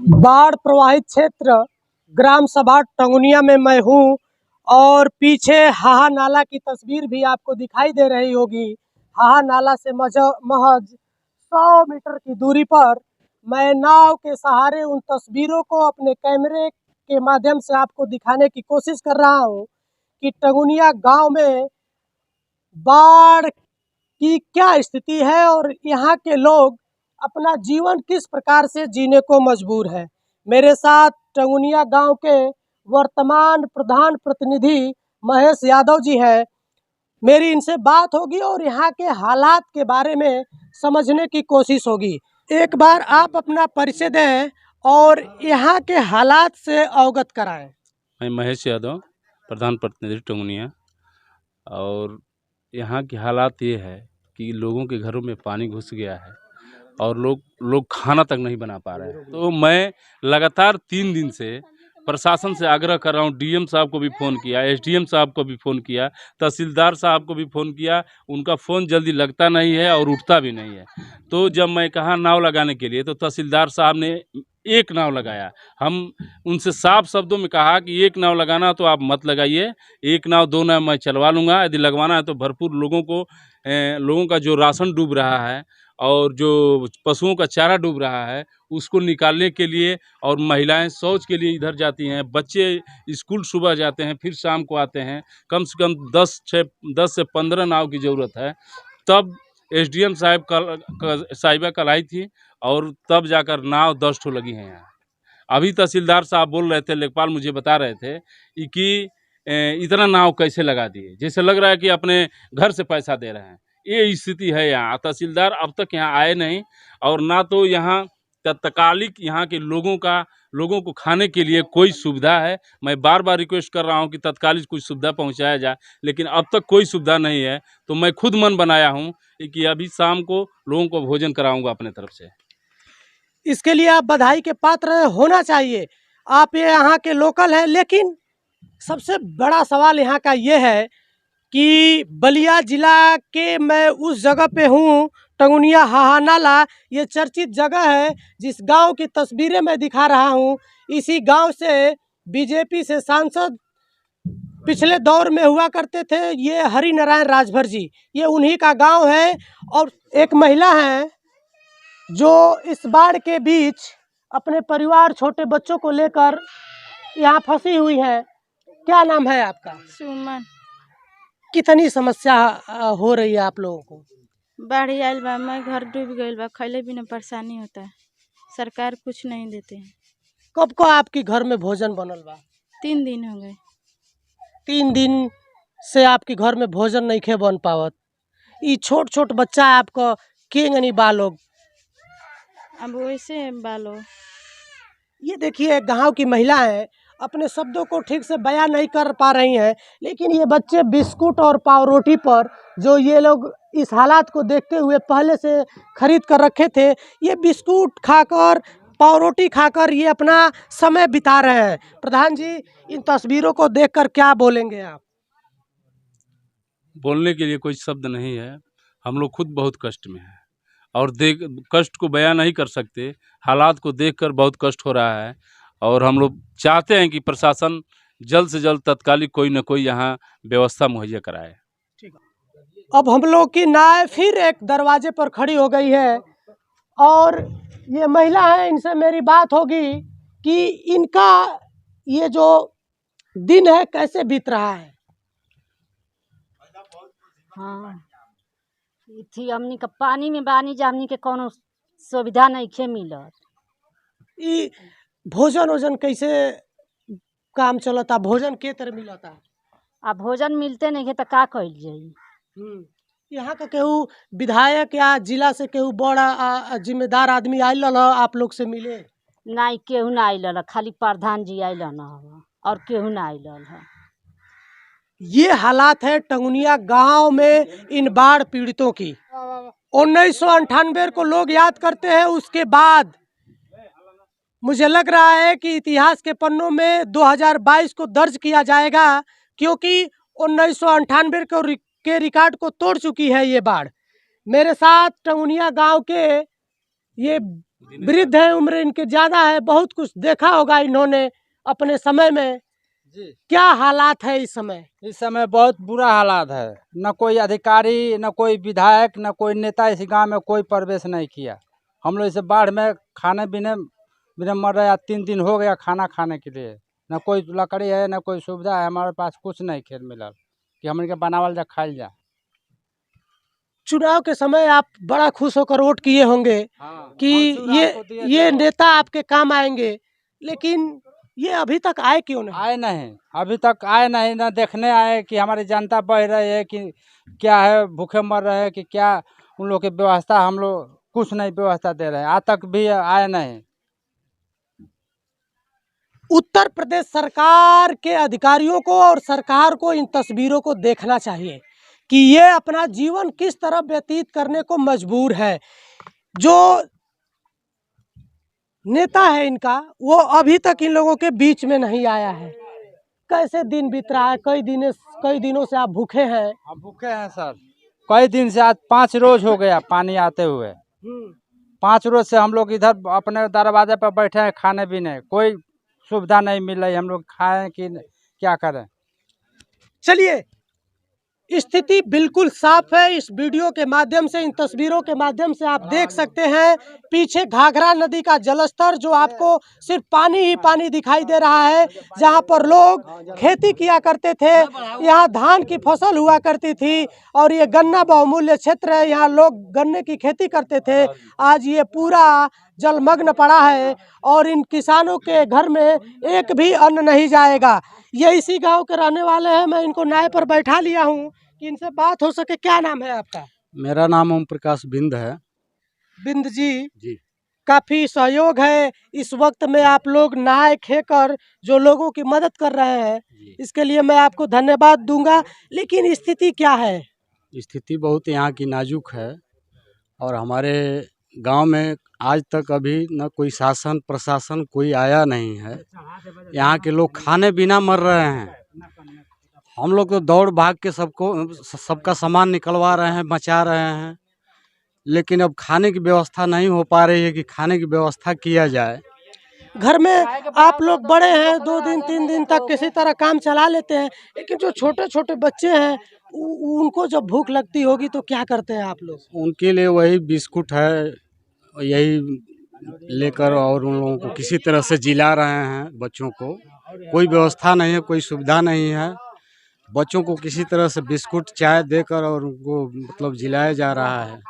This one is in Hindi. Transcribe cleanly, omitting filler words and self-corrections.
बाढ़ प्रभावित क्षेत्र ग्राम सभा टंगुनिया में मैं हूँ और पीछे हाहा नाला की तस्वीर भी आपको दिखाई दे रही होगी। हाहा नाला से महज 100 मीटर की दूरी पर मैं नाव के सहारे उन तस्वीरों को अपने कैमरे के माध्यम से आपको दिखाने की कोशिश कर रहा हूँ कि टंगुनिया गांव में बाढ़ की क्या स्थिति है और यहाँ के लोग अपना जीवन किस प्रकार से जीने को मजबूर है। मेरे साथ टंगुनिया गांव के वर्तमान प्रधान प्रतिनिधि महेश यादव जी हैं। मेरी इनसे बात होगी और यहाँ के हालात के बारे में समझने की कोशिश होगी। एक बार आप अपना परिचय दें और यहाँ के हालात से अवगत कराएं। मैं महेश यादव, प्रधान प्रतिनिधि टंगुनिया। और यहाँ की हालात ये है कि लोगों के घरों में पानी घुस गया है और लोग खाना तक नहीं बना पा रहे हैं। तो मैं लगातार 3 दिन से प्रशासन से आग्रह कर रहा हूँ। डीएम साहब को भी फ़ोन किया, एसडीएम साहब को भी फ़ोन किया, तहसीलदार साहब को भी फ़ोन किया। उनका फ़ोन जल्दी लगता नहीं है और उठता भी नहीं है। तो जब मैं कहा नाव लगाने के लिए, तो तहसीलदार साहब ने एक नाव लगाया। हम उनसे साफ शब्दों में कहा कि एक नाव लगाना तो आप मत लगाइए, 1 नाव 2 नाव मैं चलवा लूँगा। यदि लगवाना है तो भरपूर लोगों का जो राशन डूब रहा है और जो पशुओं का चारा डूब रहा है उसको निकालने के लिए, और महिलाएं शौच के लिए इधर जाती हैं, बच्चे स्कूल सुबह जाते हैं फिर शाम को आते हैं। कम से कम 10 से 15 नाव की ज़रूरत है। तब एसडीएम साहिबा कल आई थी और तब जाकर नाव 10 ठो लगी हैं यहाँ। अभी तहसीलदार साहब बोल रहे थे, लेखपाल मुझे बता रहे थे कि इतना नाव कैसे लगा दिए, जैसे लग रहा है कि अपने घर से पैसा दे रहे हैं। ये स्थिति है यहाँ। तहसीलदार अब तक यहाँ आए नहीं और ना तो यहाँ तत्कालिक यहाँ के लोगों को खाने के लिए कोई सुविधा है। मैं बार बार रिक्वेस्ट कर रहा हूँ कि तत्कालिक कुछ सुविधा पहुँचाया जाए, लेकिन अब तक कोई सुविधा नहीं है। तो मैं खुद मन बनाया हूँ कि अभी शाम को लोगों को भोजन कराऊंगा अपने तरफ से। इसके लिए आप बधाई के पात्र होना चाहिए। आप ये यहाँ के लोकल हैं, लेकिन सबसे बड़ा सवाल यहाँ का ये है कि बलिया जिला के मैं उस जगह पे हूँ, टंगुनिया हाहा नाला, ये चर्चित जगह है। जिस गांव की तस्वीरें मैं दिखा रहा हूँ, इसी गांव से बीजेपी से सांसद पिछले दौर में हुआ करते थे, ये हरि नारायण राजभर जी, ये उन्हीं का गांव है। और एक महिला है जो इस बाढ़ के बीच अपने परिवार, छोटे बच्चों को लेकर यहाँ फंसी हुई है। क्या नाम है आपका? सुमन। कितनी समस्या हो रही है आप लोगों को? बाढ़ आयल बा, मैं घर डूब गईल बा, खैले बिना परेशानी होता है। सरकार कुछ नहीं देते हैं। कब को आपके घर में भोजन बनल बा? 3 दिन हो गए। 3 दिन से आपके घर में भोजन नहीं खे बन पावत। ये छोट छोट बच्चा आपको केंगनी बालोग, अब वैसे बालो। ये देखिए गांव की महिलाएं अपने शब्दों को ठीक से बयां नहीं कर पा रही हैं, लेकिन ये बच्चे बिस्कुट और पाव रोटी पर, जो ये लोग इस हालात को देखते हुए पहले से खरीद कर रखे थे, ये बिस्कुट खाकर, पाव रोटी खाकर ये अपना समय बिता रहे हैं। प्रधान जी, इन तस्वीरों को देखकर क्या बोलेंगे आप? बोलने के लिए कोई शब्द नहीं है। हम लोग खुद बहुत कष्ट में हैं और कष्ट को बयां नहीं कर सकते। हालात को देखकर बहुत कष्ट हो रहा है और हम लोग चाहते हैं कि प्रशासन जल्द से जल्द तत्कालिक कोई न कोई यहाँ व्यवस्था मुहैया कराए। अब हम लोग की नाव फिर एक दरवाजे पर खड़ी हो गई है और ये महिला है, इनसे मेरी बात होगी कि इनका ये जो दिन है कैसे बीत रहा है। हाँ, थी हमनी का पानी में बानी जा, हमनी के कोनो सुविधा नहीं खे मिलत। ई भोजन वोजन कैसे काम चलता? भोजन के तरह मिलता? आ भोजन मिलते नहीं है तो का कइल जाई? यहाँ का केहू विधायक या जिला से केहू बड़ा जिम्मेदार आदमी आयल आप लोग से मिले? नहीं, केहू ना आइल, खाली प्रधान जी आइल न और केहू ना आइल है। ये हालात है टंगुनिया गांव में इन बाढ़ पीड़ितों की। 1998 को लोग याद करते हैं, उसके बाद मुझे लग रहा है कि इतिहास के पन्नों में 2022 को दर्ज किया जाएगा, क्योंकि 1998 के रिकॉर्ड को तोड़ चुकी है ये बाढ़। मेरे साथ टंगुनिया गांव के ये वृद्ध हैं, उम्र इनके ज़्यादा है, बहुत कुछ देखा होगा इन्होंने अपने समय में। जी, क्या हालात है इस समय? इस समय बहुत बुरा हालात है। न कोई अधिकारी, न कोई विधायक, न कोई नेता इस गांव में कोई प्रवेश नहीं किया। हम लोग इस बाढ़ में खाने बिना बिना मर रहे हैं। 3 दिन हो गया खाना खाने के लिए। न कोई लकड़ी है, न कोई सुविधा है। हमारे पास कुछ नहीं खेत मिलल कि हमन के बनावल जा खाइल जा। चुनाव के समय आप बड़ा खुश होकर वोट किए होंगे कि ये नेता आपके काम आएंगे, लेकिन ये अभी तक आए क्यों नहीं? आए नहीं, अभी तक आए नहीं। न देखने आए कि हमारी जनता बह रही है कि क्या है, भूखे मर रहे हैं कि क्या। उन लोग की व्यवस्था हम लोग कुछ नहीं व्यवस्था दे रहे हैं, आज तक भी आए नहीं। उत्तर प्रदेश सरकार के अधिकारियों को और सरकार को इन तस्वीरों को देखना चाहिए कि ये अपना जीवन किस तरह व्यतीत करने को मजबूर है। जो नेता है इनका, वो अभी तक इन लोगों के बीच में नहीं आया है। कैसे दिन बीत रहा है? कई दिनों से आप भूखे हैं। हम भूखे हैं सर, कई दिन से। आज 5 रोज हो गया पानी आते हुए। 5 रोज से हम लोग इधर अपने दरवाजे पर बैठे हैं, खाने भी नहीं, कोई सुविधा नहीं मिल रही। हम लोग खाएं कि क्या करें। चलिए, स्थिति बिल्कुल साफ है। इस वीडियो के माध्यम से, इन तस्वीरों के माध्यम से आप देख सकते हैं पीछे घाघरा नदी का जलस्तर, जो आपको सिर्फ पानी ही पानी दिखाई दे रहा है। जहां पर लोग खेती किया करते थे, यहाँ धान की फसल हुआ करती थी और ये गन्ना बहुमूल्य क्षेत्र है, यहाँ लोग गन्ने की खेती करते थे। आज ये पूरा जलमग्न पड़ा है और इन किसानों के घर में एक भी अन्न नहीं जाएगा। ये इसी गांव के रहने वाले हैं। मैं इनको नाव पर बैठा लिया हूं कि इनसे बात हो सके। क्या नाम है आपका? मेरा नाम ओम प्रकाश बिंद है। बिंद जी, जी, काफी सहयोग है इस वक्त में। आप लोग नाव खेकर जो लोगों की मदद कर रहे हैं, इसके लिए मैं आपको धन्यवाद दूंगा। लेकिन स्थिति क्या है? स्थिति बहुत यहाँ की नाजुक है और हमारे गांव में आज तक अभी न कोई शासन प्रशासन कोई आया नहीं है। यहाँ के लोग खाने बिना मर रहे हैं। हम लोग तो दौड़ भाग के सबका सामान निकलवा रहे हैं, बचा रहे हैं, लेकिन अब खाने की व्यवस्था नहीं हो पा रही है कि खाने की व्यवस्था किया जाए। घर में आप लोग बड़े हैं, 2 दिन 3 दिन तक किसी तरह काम चला लेते हैं, लेकिन जो छोटे छोटे बच्चे हैं उनको जब भूख लगती होगी तो क्या करते हैं आप लोग? उनके लिए वही बिस्कुट है, यही लेकर और उन लोगों को किसी तरह से जिला रहे हैं। बच्चों को कोई व्यवस्था नहीं है, कोई सुविधा नहीं है। बच्चों को किसी तरह से बिस्कुट चाय देकर और उनको मतलब जिलाया जा रहा है।